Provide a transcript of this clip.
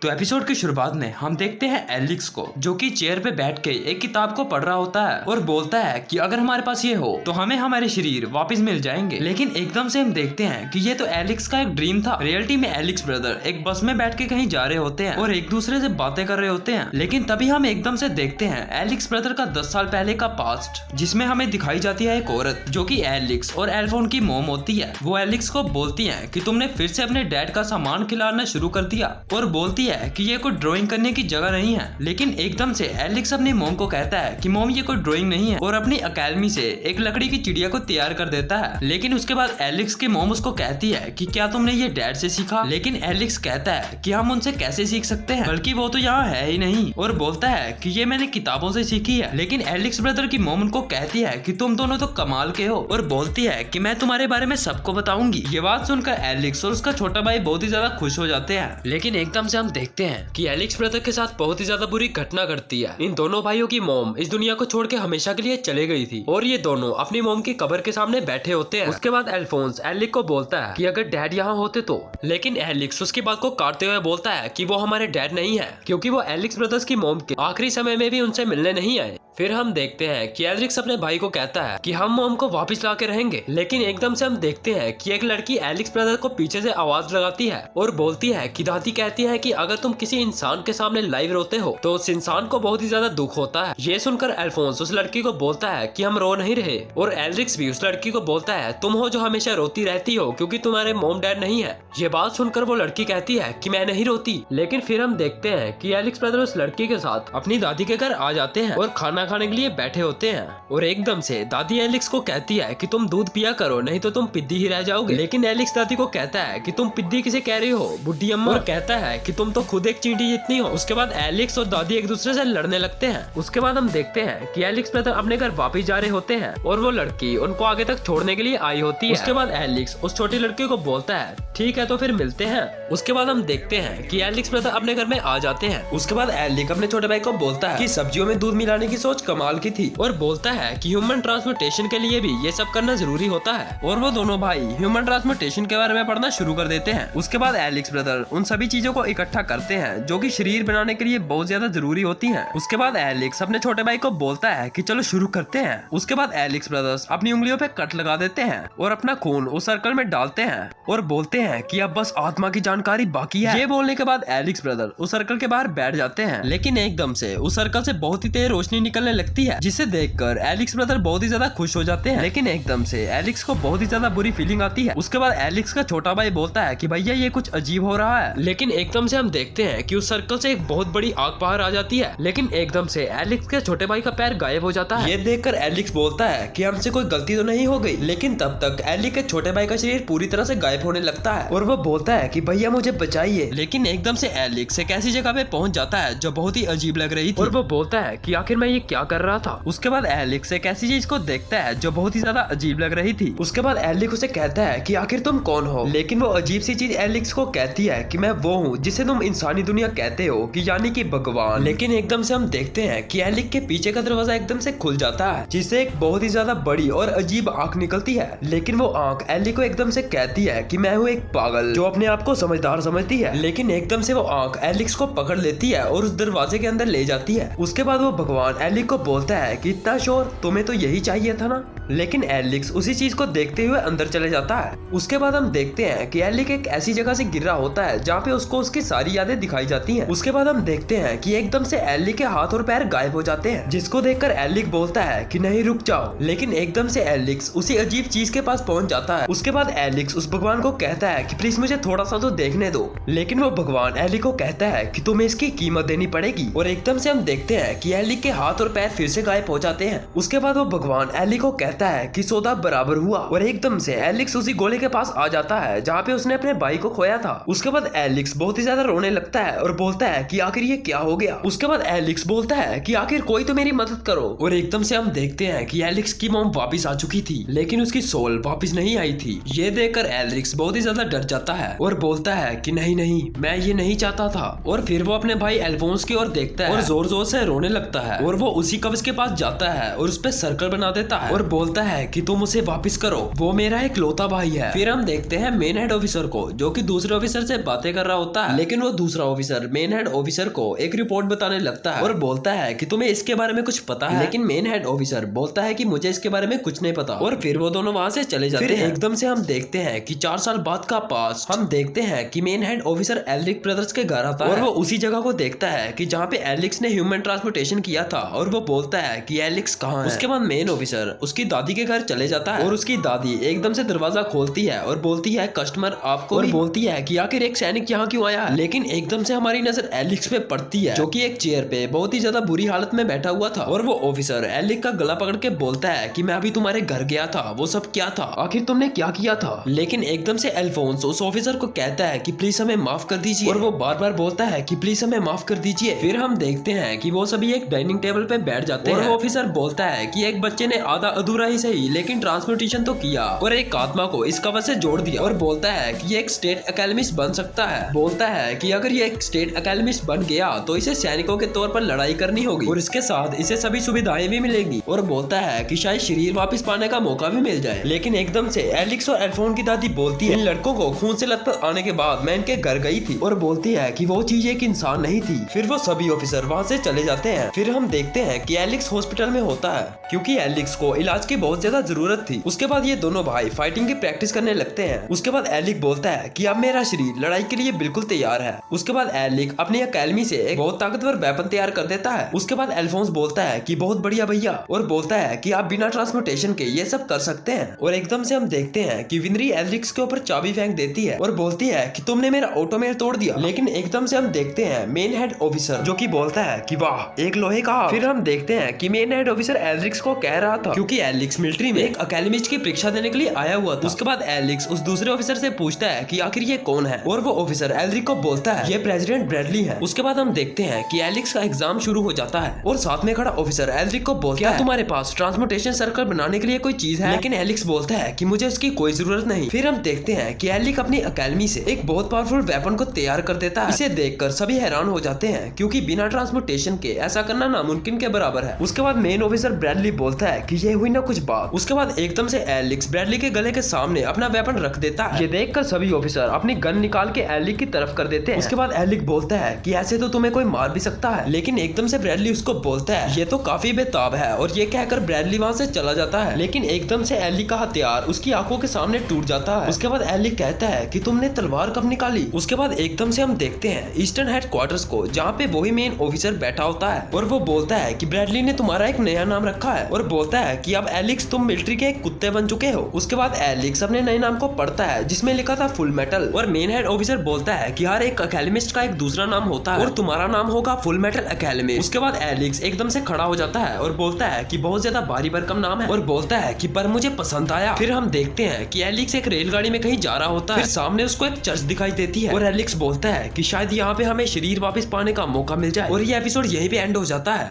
तो एपिसोड की शुरुआत में हम देखते हैं एलिक्स को, जो कि चेयर पे बैठ के एक किताब को पढ़ रहा होता है और बोलता है कि अगर हमारे पास ये हो तो हमें हमारे शरीर वापस मिल जाएंगे। लेकिन एकदम से हम देखते हैं कि ये तो एलिक्स का एक ड्रीम था। रियलिटी में एलिक्स ब्रदर एक बस में बैठ के कहीं जा रहे होते हैं और एक दूसरे से बातें कर रहे होते हैं। लेकिन तभी हम एकदम से देखते हैं एलिक्स ब्रदर का 10 साल पहले का पास्ट, जिसमें हमें दिखाई जाती है एक औरत जो कि एलिक्स और एल्फोन की मॉम होती है। वो एलिक्स को बोलती है कि तुमने फिर से अपने डैड का सामान खिलाना शुरू कर दिया और बोलती है कि ये कोई ड्राइंग करने की जगह नहीं है। लेकिन एकदम से एलिक्स अपनी मॉम को कहता है कि मॉम ये कोई ड्राइंग नहीं है और अपनी अकेडमी से एक लकड़ी की चिड़िया को तैयार कर देता है। लेकिन उसके बाद एलिक्स की मॉम उसको कहती है कि क्या तुमने ये डैड से सीखा। लेकिन एलिक्स कहता है कि हम उनसे कैसे सीख सकते हैं, बल्कि वो तो यहाँ है ही नहीं, और बोलता है कि ये मैंने किताबों से सीखी है। लेकिन एलिक्स ब्रदर की मॉम उनको कहती है कि तुम दोनों तो कमाल के हो और बोलती है कि मैं तुम्हारे बारे में सबको बताऊंगी। ये बात सुनकर एलिक्स और उसका छोटा भाई बहुत ही ज्यादा खुश हो जाते हैं। लेकिन एकदम से हम देखते हैं कि एलिक्स ब्रदर के साथ बहुत ही ज्यादा बुरी घटना घटती है। इन दोनों भाइयों की मॉम इस दुनिया को छोड़ के हमेशा के लिए चले गई थी और ये दोनों अपनी मॉम की कब्र के सामने बैठे होते हैं। उसके बाद अल्फोंस एलिक को बोलता है कि अगर डैड यहाँ होते तो। लेकिन एलिक्स उसकी बात को काटते हुए बोलता है कि वो हमारे डैड नहीं है, क्योंकि वो एलिक्स ब्रदर्स की मॉम के आखिरी समय में भी उनसे मिलने नहीं आए। फिर हम देखते हैं कि एलिक्स अपने भाई को कहता है कि हम मॉम को वापस ला के रहेंगे। लेकिन एकदम से हम देखते हैं कि एक लड़की एलिक्स ब्रदर को पीछे से आवाज लगाती है और बोलती है कि दादी कहती है कि अगर तुम किसी इंसान के सामने लाइव रोते हो तो उस इंसान को बहुत ही ज्यादा दुख होता है। ये सुनकर अल्फोंस उस लड़की को बोलता है कि हम रो नहीं रहे, और एलिक्स भी उस लड़की को बोलता है तुम हो जो हमेशा रोती रहती हो क्योंकि तुम्हारे मॉम डैड नहीं है। ये बात सुनकर वो लड़की कहती है कि मैं नहीं रोती। लेकिन फिर हम देखते हैं कि एलिक्स ब्रदर उस लड़की के साथ अपनी दादी के घर आ जाते हैं और खाना खाने के लिए बैठे होते हैं। और एकदम से दादी एलिक्स को कहती है कि तुम दूध पिया करो, नहीं तो तुम पिद्दी ही रह जाओगे। लेकिन एलिक्स दादी को कहता है कि तुम पिद्दी किसे कह रही हो बुढ़ी अम्मा, और कहता है कि तुम तो खुद एक चींटी जितनी हो। उसके बाद एलिक्स और दादी एक दूसरे से लड़ने लगते हैं। उसके बाद हम देखते हैं कि एलिक्स ब्रदर अपने घर वापस जा रहे होते हैं और वो लड़की उनको आगे तक छोड़ने के लिए आई होती है। उसके बाद एलिक्स उस छोटी लड़की को बोलता है ठीक है तो फिर मिलते हैं। उसके बाद हम देखते हैं कि एलिक्स ब्रदर अपने घर में आ जाते हैं। उसके बाद एलिक अपने छोटे भाई को बोलता है कि सब्जियों में दूध मिलाने की सोच कमाल की थी और बोलता है कि ह्यूमन ट्रांसपोर्टेशन के लिए भी ये सब करना जरूरी होता है। और वो दोनों भाई ह्यूमन ट्रांसपोर्टेशन के बारे में पढ़ना शुरू कर देते हैं। उसके बाद एलिक्स ब्रदर उन सभी चीजों को इकट्ठा करते हैं जो कि शरीर बनाने के लिए बहुत ज्यादा जरूरी होती हैं। उसके बाद एलिक्स अपने छोटे भाई को बोलता है कि चलो शुरू करते हैं। उसके बाद एलिक्स ब्रदर्स अपनी उंगलियों पे कट लगा देते हैं और अपना खून उस सर्कल में डालते हैं और बोलते हैं कि अब बस आत्मा की जानकारी बाकी है। ये बोलने के बाद एलिक्स ब्रदर उस सर्कल के बाहर बैठ जाते हैं। लेकिन एकदम से उस सर्कल से बहुत ही तेज रोशनी निकलने लगती है, जिसे देखकर एलिक्स ब्रदर बहुत ही ज्यादा खुश हो जाते हैं। लेकिन एकदम से एलिक्स को बहुत ही ज्यादा बुरी फीलिंग आती है। उसके बाद एलिक्स का छोटा भाई बोलता है कि भैया ये कुछ अजीब हो रहा है। लेकिन एकदम से हम देखते हैं कि उस सर्कल से एक बहुत बड़ी आग बाहर आ जाती है। लेकिन एकदम से एलिक्स के छोटे भाई का पैर गायब हो जाता है। ये देखकर एलिक्स बोलता है कि हमसे कोई गलती तो नहीं हो गई। लेकिन तब तक एलिक के छोटे भाई का शरीर पूरी तरह से गायब होने लगता है और वो बोलता है कि भैया मुझे बचाइए। लेकिन एकदम से एलिक्स एक ऐसी जगह पे पहुंच जाता है जो बहुत ही अजीब लग रही थी और वो बोलता है कि आखिर मैं ये क्या कर रहा था। उसके बाद एलिक्स एक ऐसी चीज को देखता है जो बहुत ही ज्यादा अजीब लग रही थी। उसके बाद एलिक उसे कहता है कि आखिर तुम कौन हो। लेकिन वो अजीब सी चीज एलिक्स को कहती है कि मैं वो हूँ जिसे तुम इंसानी दुनिया कहते हो, कि यानी कि भगवान। लेकिन एकदम से हम देखते हैं कि एलिक के पीछे का दरवाजा एकदम से खुल जाता है, जिससे एक बहुत ही ज्यादा बड़ी और अजीब आंख निकलती है। लेकिन वो आंख एलिक को एकदम से कहती है कि मैं हूँ एक पागल जो अपने आप को समझदार समझती है। लेकिन एकदम से वो आंख एलिक्स को पकड़ लेती है और उस दरवाजे के अंदर ले जाती है। उसके बाद वो भगवान एलिक को बोलता है कि इतना शोर, तुम्हें तो यही चाहिए था ना। लेकिन एलिक्स उसी चीज को देखते हुए अंदर चले जाता है। उसके बाद हम देखते हैं कि एलिक एक ऐसी जगह से गिर रहा होता है जहाँ पे उसको उसकी सारी यादें दिखाई जाती हैं। उसके बाद हम देखते हैं कि एकदम से एलिक के हाथ और पैर गायब हो जाते हैं, जिसको देखकर एलिक बोलता है कि नहीं रुक जाओ। लेकिन एकदम से एलिक्स उसी अजीब चीज के पास पहुंच जाता है। उसके बाद एलिक्स उस भगवान को कहता है कि प्लीज मुझे थोड़ा सा तो देखने दो। लेकिन वो भगवान एलिक को कहता है कि तुम्हें इसकी कीमत देनी पड़ेगी। और एकदम से हम देखते हैं कि एलिक के हाथ और पैर फिर से गायब हो जाते हैं। उसके बाद वो भगवान एलिक को कहता है कि सौदा बराबर हुआ। और एकदम से एलिक्स उसी गोले के पास आ जाता है जहाँ पे उसने अपने भाई को खोया था। उसके बाद एलिक्स बहुत ही ज्यादा रोने लगता है और बोलता है कि आखिर ये क्या हो गया। उसके बाद एलिक्स बोलता है कि आखिर कोई तो मेरी मदद करो। और एकदम से हम देखते हैं कि एलिक्स की मॉम वापस आ चुकी थी, लेकिन उसकी सोल वापस नहीं आई थी। ये देखकर एलिक्स बहुत ही ज्यादा डर जाता है और बोलता है कि नहीं नहीं, मैं ये नहीं चाहता था। और फिर वो अपने भाई अल्फोंस की ओर देखता है और जोर जोर से रोने लगता है। और वो उसी कब्ज के पास जाता है और उस पर सर्कल बना देता है और बोलता है कि तुम उसे वापस करो, वो मेरा एक लौता भाई है। फिर हम देखते हैं मेन हेड ऑफिसर को, जो कि दूसरे ऑफिसर से बातें कर रहा होता है, लेकिन वो दूसरा ऑफिसर मेन हेड ऑफिसर को एक रिपोर्ट बताने लगता है और बोलता है कि तुम्हें इसके बारे में कुछ पता है, लेकिन मेन हेड ऑफिसर बोलता है कि मुझे इसके बारे में कुछ नहीं पता। और फिर वो दोनों वहां से चले जाते हैं। एकदम से हम देखते हैं कि 4 साल बाद का पास हम देखते हैं कि main head officer Elric brothers के घर आता है और वो उसी जगह को देखता है कि जहाँ पे एलिक्स ने ह्यूमन ट्रांसपोर्टेशन किया था, और वो बोलता है कि एलिक्स कहाँ है। उसके बाद मेन ऑफिसर उसकी दादी के घर चले जाता है और उसकी दादी एकदम से दरवाजा खोलती है और बोलती है कस्टमर आपको, और बोलती है कि आखिर एक सैनिक यहाँ क्यों आया। लेकिन एकदम से हमारी नजर एलिक्स पे पड़ती है, जो कि एक चेयर पे बहुत ही ज्यादा बुरी हालत में बैठा हुआ था, और वो ऑफिसर एलिक का गला पकड़ के बोलता है कि मैं अभी तुम्हारे घर गया था, वो सब क्या था, आखिर तुमने क्या किया था। लेकिन एकदम से अल्फोंस उस ऑफिसर को कहता है कि प्लीज हमें माफ कर दीजिए, और वो बार बार बोलता है कि प्लीज हमें माफ कर दीजिए। फिर हम देखते हैं कि वो सभी एक डाइनिंग टेबल पे बैठ जाते हैं, और ऑफिसर बोलता है कि एक बच्चे ने आधा अधूरा ही सही लेकिन ट्रांसपोर्टेशन तो किया और एक आत्मा को इस कवर से जोड़ दिया, और बोलता है कि ये एक स्टेट अकेडमिस्ट बन सकता है। बोलता है कि अगर ये एक स्टेट अकेडमिस्ट बन गया तो इसे सैनिकों के तौर पर लड़ाई करनी होगी और इसके साथ इसे सभी सुविधाएं भी मिलेंगी, और बोलता है कि शायद शरीर वापस पाने का मौका भी मिल जाए। लेकिन एकदम से एलिक्स और अल्फोन की दादी बोलती है इन लड़कों को खून से लथपथ आने के बाद मैं इनके घर गई थी, और बोलती है कि वो चीज एक इंसान नहीं थी। फिर वो सभी ऑफिसर वहाँ से चले जाते हैं। फिर हम देखते हैं कि एलिक्स हॉस्पिटल में होता है, क्योंकि एलिक्स को इलाज की बहुत ज्यादा जरूरत थी। उसके बाद ये दोनों भाई फाइटिंग की प्रैक्टिस करने लगते हैं। उसके बाद एलिक बोलता है कि अब मेरा शरीर लड़ाई के लिए बिल्कुल तैयार है। उसके बाद एलिक अपनी अकेडमी से एक बहुत ताकतवर वेपन तैयार कर देता है। उसके बाद अल्फोंस बोलता है कि बहुत बढ़िया भैया, और बोलता है कि आप बिना ट्रांसपोर्टेशन के ये सब कर सकते हैं। और एकदम से हम देखते हैं कि विनरी एलिक्स के ऊपर चाबी फेंक देती है और बोलती है कि तुमने मेरा ऑटोमेल तोड़ दिया। लेकिन एकदम से हम देखते हैं मेन हेड ऑफिसर, जो कि बोलता है कि वाह एक लोहे का। फिर हम देखते हैं कि मेन हेड ऑफिसर एलिक्स को कह रहा था, क्योंकि एलिक्स मिलिट्री में एक अकेडमिस्ट की परीक्षा देने के लिए आया हुआ था। उसके बाद एलिक्स उस दूसरे ऑफिसर से पूछता है कि आखिर ये कौन है, और वो ऑफिसर एल्रिक को बोलता है ये प्रेसिडेंट ब्रैडली है। उसके बाद हम देखते हैं कि एलिक्स का एग्जाम शुरू हो जाता है, और साथ में खड़ा ऑफिसर एल्रिक को बोलता है तुम्हारे पास ट्रांसपोर्टेशन सर्कल बनाने के लिए कोई चीज है। लेकिन एलिक्स बोलता है कि मुझे उसकी कोई जरूरत नहीं। फिर हम देखते हैं कि एलिक अपनी अकेडमी से एक बहुत पावरफुल वेपन को तैयार कर देता है। इसे देखकर सभी हैरान हो जाते हैं, क्योंकि बिना ट्रांसपोर्टेशन के ऐसा करना नामुमकिन के बराबर है। उसके बाद मेन ऑफिसर ब्रैडली बोलता है कि ये हुई ना कुछ बात। उसके बाद एकदम से एलिक्स ब्रैडली के गले के सामने अपना वेपन रख देता है। ये देखकर सभी ऑफिसर अपनी गन निकाल के एलिक की तरफ कर देते हैं। उसके बाद एलिक बोलता है कि ऐसे तो तुम्हें कोई मार भी सकता है। लेकिन एकदम से ब्रैडली उसको बोलता है ये तो काफी बेताब है, और ये कहकर ब्रैडली वहां से चला जाता है। लेकिन एकदम से एलिक का हथियार उसकी आंखों के सामने टूट जाता है। उसके बाद एलिक कहता है कि तुमने तलवार कब निकाली। उसके बाद एकदम से हम देखते हैं ईस्टर्न हेडक्वार्टर्स को, जहाँ पे वही मेन ऑफिसर बैठा होता है, और वो बोलता है कि ब्रैडली ने तुम्हारा एक नया नाम रखा है, और बोलता है कि अब एलिक्स तुम मिलिट्री के एक कुत्ते बन चुके हो। उसके बाद एलिक्स अपने नए नाम को पढ़ता है जिसमें लिखा था फुल मेटल, और मेन हेड ऑफिसर बोलता है कि हर एक अकेडमिस्ट का एक दूसरा नाम होता है और तुम्हारा नाम होगा फुल मेटल अकेडमी। उसके बाद एलिक्स एकदम से खड़ा हो जाता है और बोलता है कि बहुत ज्यादा भारी भरकम नाम है, और बोलता है कि पर मुझे पसंद आया। फिर हम देखते हैं कि एलिक्स एक रेलगाड़ी में कहीं जा रहा होता है। फिर सामने उसको एक चर्च दिखाई देती है, और एलिक्स बोलता है कि शायद यहाँ पे हमें शरीर वापस पाने का मौका मिल जाए, और ये एपिसोड यहीं पे एंड हो जाता है।